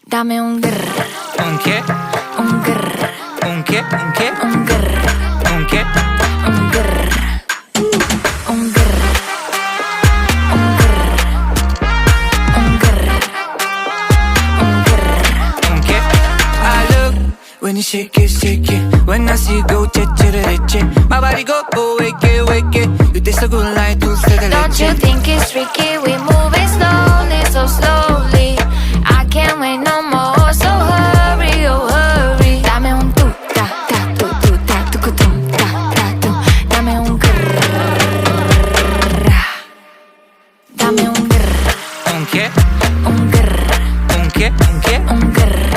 Dame un grr. ¿Un qué? Un grr. ¿Un qué? ¿Un qué? Un grr. ¿Un qué? Un grr. Un grr. Un grr. Un grr. Un grr. ¿Un qué? I look when you shake it. When I see you go, che. My body go, wake it. You taste so good like dulce de leche. Don't you think it's tricky? We move